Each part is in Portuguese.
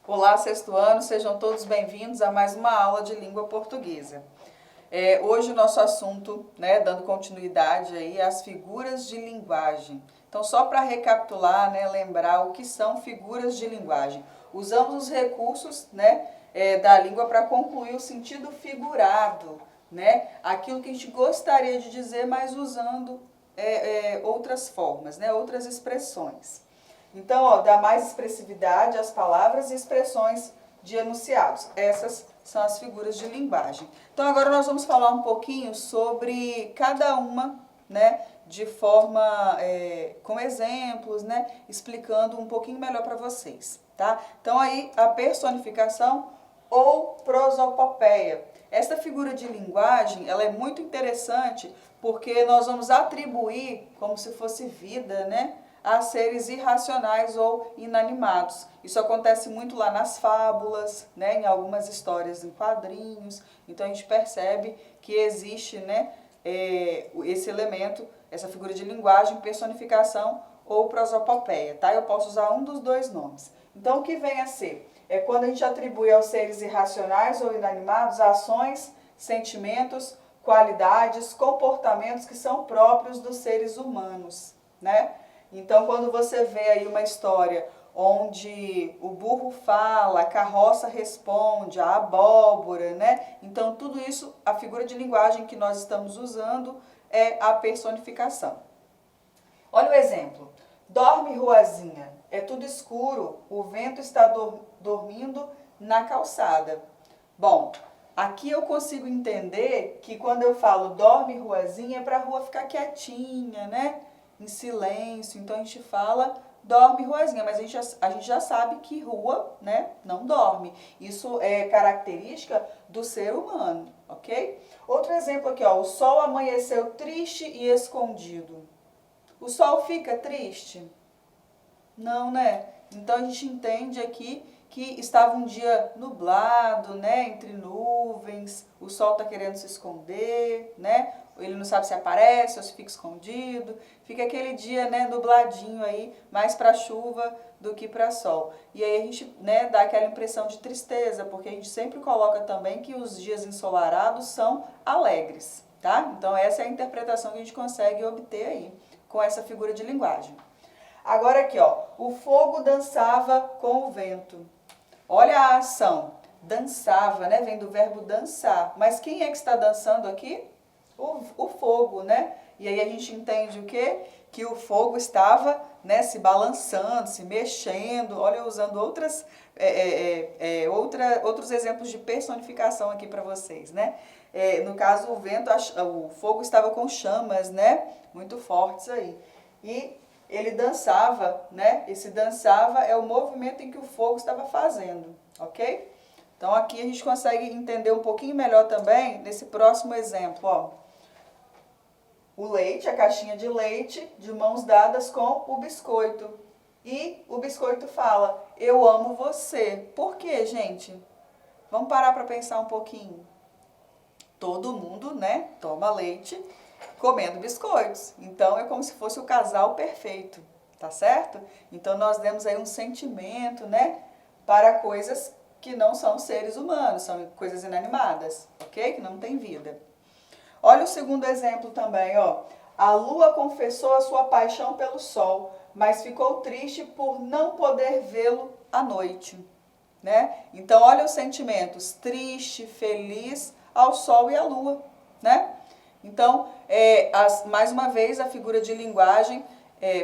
Olá, sexto ano, sejam todos bem-vindos a mais uma aula de língua portuguesa. Hoje o nosso assunto, dando continuidade aí às figuras de linguagem. Então, só para recapitular, lembrar o que são figuras de linguagem. Usamos os recursos, da língua para concluir o sentido figurado, aquilo que a gente gostaria de dizer, mas usando outras formas, outras expressões. Então, dá mais expressividade às palavras e expressões de enunciados. Essas são as figuras de linguagem. Então, agora nós vamos falar um pouquinho sobre cada uma, de forma, com exemplos, explicando um pouquinho melhor para vocês, tá? Então, aí, a personificação ou prosopopeia. Esta figura de linguagem, ela é muito interessante porque nós vamos atribuir como se fosse vida, a seres irracionais ou inanimados. Isso acontece muito lá nas fábulas, em algumas histórias em quadrinhos. Então a gente percebe que existe esse elemento, essa figura de linguagem, personificação ou prosopopeia. Tá? Eu posso usar um dos dois nomes. Então o que vem a ser? É quando a gente atribui aos seres irracionais ou inanimados ações, sentimentos, qualidades, comportamentos que são próprios dos seres humanos, Então, quando você vê aí uma história onde o burro fala, a carroça responde, a abóbora, Então, tudo isso, a figura de linguagem que nós estamos usando é a personificação. Olha o exemplo. Dorme, ruazinha, é tudo escuro, o vento está dormindo na calçada. Bom, aqui eu consigo entender que quando eu falo dorme, ruazinha, é para a rua ficar quietinha, em silêncio. Então a gente fala dorme, ruazinha, mas a gente já sabe que rua, não dorme. Isso é característica do ser humano, ok? Outro exemplo aqui, ó, o sol amanheceu triste e escondido. O sol fica triste? Não, Então a gente entende aqui que estava um dia nublado, entre nuvens, o sol está querendo se esconder, Ele não sabe se aparece ou se fica escondido. Fica aquele dia, nubladinho aí, mais para chuva do que para sol. E aí a gente, dá aquela impressão de tristeza, porque a gente sempre coloca também que os dias ensolarados são alegres, tá? Então essa é a interpretação que a gente consegue obter aí com essa figura de linguagem. Agora aqui, ó, o fogo dançava com o vento. Olha a ação, dançava, vem do verbo dançar. Mas quem é que está dançando aqui? O fogo, E aí a gente entende o quê? Que o fogo estava, se balançando, se mexendo. Olha, usando outros exemplos de personificação aqui para vocês, no caso, o fogo estava com chamas, muito fortes aí. E ele dançava, Esse dançava é o movimento em que o fogo estava fazendo, ok? Então aqui a gente consegue entender um pouquinho melhor também nesse próximo exemplo, ó. O leite, a caixinha de leite, de mãos dadas com o biscoito. E o biscoito fala, eu amo você. Por quê, gente? Vamos parar para pensar um pouquinho. Todo mundo, toma leite comendo biscoitos. Então, é como se fosse o casal perfeito, tá certo? Então, nós demos aí um sentimento, para coisas que não são seres humanos, são coisas inanimadas, ok? Que não tem vida. Olha o segundo exemplo também, ó. A lua confessou a sua paixão pelo sol, mas ficou triste por não poder vê-lo à noite, Então, olha os sentimentos, triste, feliz, ao sol e à lua, Então, mais uma vez, a figura de linguagem,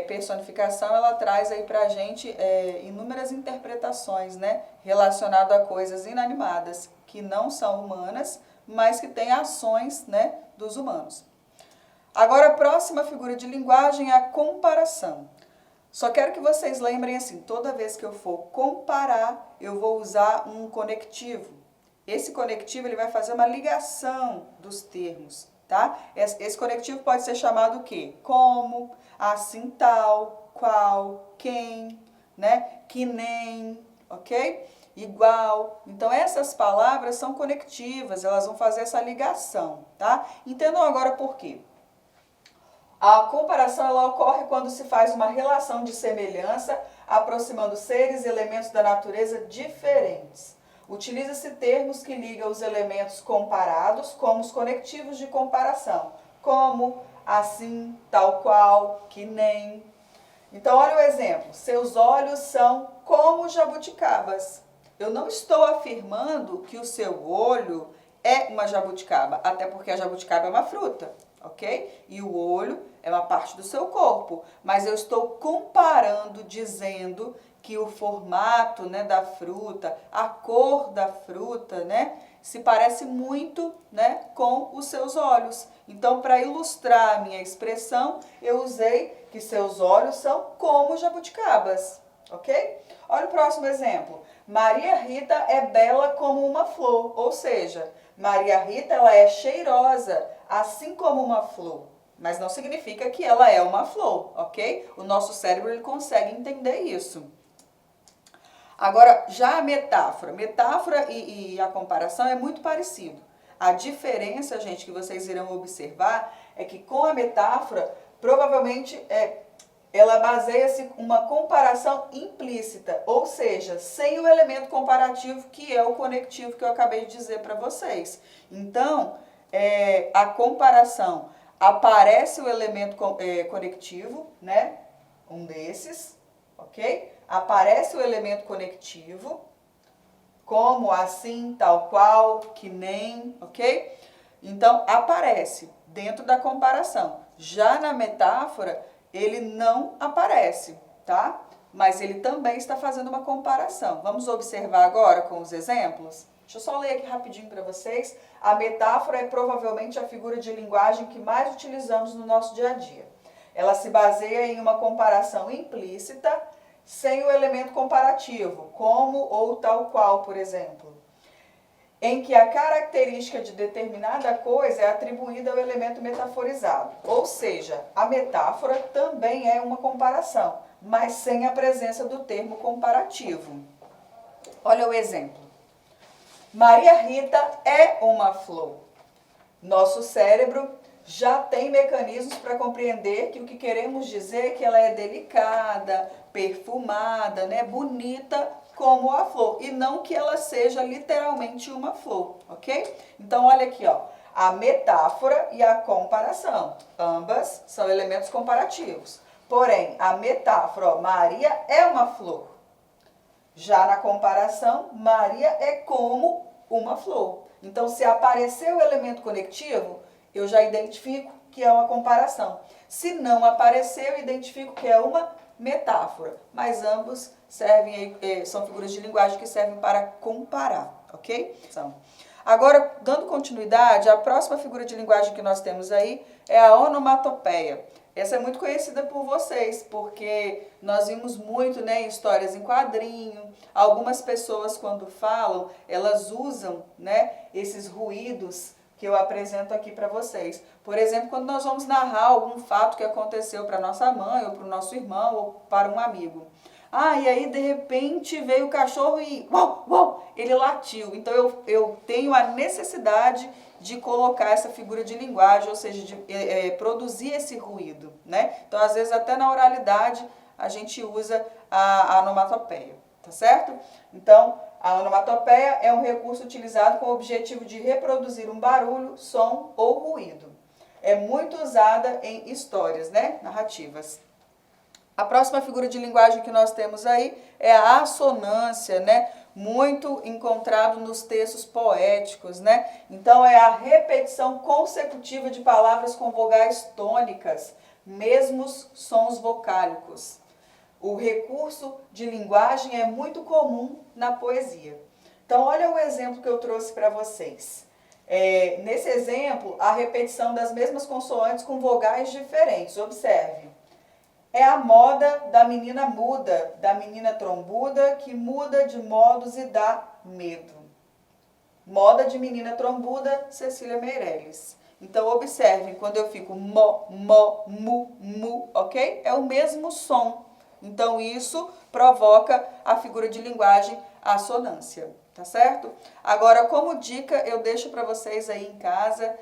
personificação, ela traz aí pra gente inúmeras interpretações, relacionadas a coisas inanimadas, que não são humanas, mas que têm ações, dos humanos. Agora, a próxima figura de linguagem é a comparação. Só quero que vocês lembrem assim, toda vez que eu for comparar, eu vou usar um conectivo. Esse conectivo ele vai fazer uma ligação dos termos, tá? Esse conectivo pode ser chamado o quê? Como, assim tal, qual, quem, que nem, ok? Igual. Então, essas palavras são conectivas, elas vão fazer essa ligação, tá? Entendam agora por quê. A comparação ela ocorre quando se faz uma relação de semelhança, aproximando seres e elementos da natureza diferentes. Utiliza-se termos que ligam os elementos comparados como os conectivos de comparação, como, assim, tal qual, que nem. Então, olha o exemplo. Seus olhos são como jabuticabas. Eu não estou afirmando que o seu olho é uma jabuticaba, até porque a jabuticaba é uma fruta, ok? E o olho é uma parte do seu corpo. Mas eu estou comparando, dizendo que o formato, né, da fruta, a cor da fruta, né, se parece muito, né, com os seus olhos. Então, para ilustrar a minha expressão, eu usei que seus olhos são como jabuticabas, ok? Olha o próximo exemplo. Maria Rita é bela como uma flor, ou seja, Maria Rita ela é cheirosa, assim como uma flor. Mas não significa que ela é uma flor, ok? O nosso cérebro ele consegue entender isso. Agora, já a metáfora e a comparação é muito parecido. A diferença, gente, que vocês irão observar é que com a metáfora, provavelmente ela baseia-se uma comparação implícita, ou seja, sem o elemento comparativo que é o conectivo que eu acabei de dizer para vocês. Então, a comparação aparece o elemento conectivo, né? Um desses, ok? Aparece o elemento conectivo, como, assim, tal qual, que nem, ok? Então, aparece dentro da comparação. Já na metáfora, ele não aparece, tá? Mas ele também está fazendo uma comparação. Vamos observar agora com os exemplos? Deixa eu só ler aqui rapidinho para vocês. A metáfora é provavelmente a figura de linguagem que mais utilizamos no nosso dia a dia. Ela se baseia em uma comparação implícita, sem o elemento comparativo, como ou tal qual, por exemplo, em que a característica de determinada coisa é atribuída ao elemento metaforizado. Ou seja, a metáfora também é uma comparação, mas sem a presença do termo comparativo. Olha o exemplo. Maria Rita é uma flor. Nosso cérebro já tem mecanismos para compreender que o que queremos dizer é que ela é delicada, perfumada, né, bonita como a flor, e não que ela seja literalmente uma flor, ok? Então, olha aqui, ó, a metáfora e a comparação, ambas são elementos comparativos. Porém, a metáfora, ó, Maria é uma flor. Já na comparação, Maria é como uma flor. Então, se aparecer o elemento conectivo, eu já identifico que é uma comparação. Se não aparecer, eu identifico que é uma metáfora. Mas ambos servem, são figuras de linguagem que servem para comparar, ok? Agora, dando continuidade, a próxima figura de linguagem que nós temos aí é a onomatopeia. Essa é muito conhecida por vocês, porque nós vimos muito, né, em histórias em quadrinho. Algumas pessoas, quando falam, elas usam, né, esses ruídos que eu apresento aqui para vocês. Por exemplo, quando nós vamos narrar algum fato que aconteceu para nossa mãe, ou para o nosso irmão, ou para um amigo. Ah, e aí de repente veio o cachorro e uau, uau, ele latiu. Então eu tenho a necessidade de colocar essa figura de linguagem, ou seja, de produzir esse ruído, né? Então, às vezes, até na oralidade, a gente usa a onomatopeia, tá certo? Então, a onomatopeia é um recurso utilizado com o objetivo de reproduzir um barulho, som ou ruído. É muito usada em histórias, né? Narrativas. A próxima figura de linguagem que nós temos aí é a assonância, né? Muito encontrado nos textos poéticos, né? Então, é a repetição consecutiva de palavras com vogais tônicas, mesmos sons vocálicos. O recurso de linguagem é muito comum na poesia. Então, olha o exemplo que eu trouxe para vocês. Nesse exemplo, a repetição das mesmas consoantes com vogais diferentes. Observe. É a moda da menina muda, da menina trombuda, que muda de modos e dá medo. Moda de menina trombuda, Cecília Meirelles. Então, observem, quando eu fico mo, mu, ok? É o mesmo som. Então, isso provoca a figura de linguagem assonância, tá certo? Agora, como dica, eu deixo para vocês aí em casa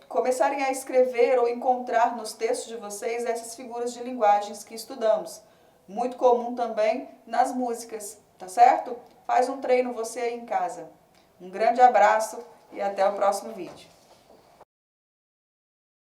começarem a escrever ou encontrar nos textos de vocês essas figuras de linguagens que estudamos. Muito comum também nas músicas, tá certo? Faz um treino você aí em casa. Um grande abraço e até o próximo vídeo.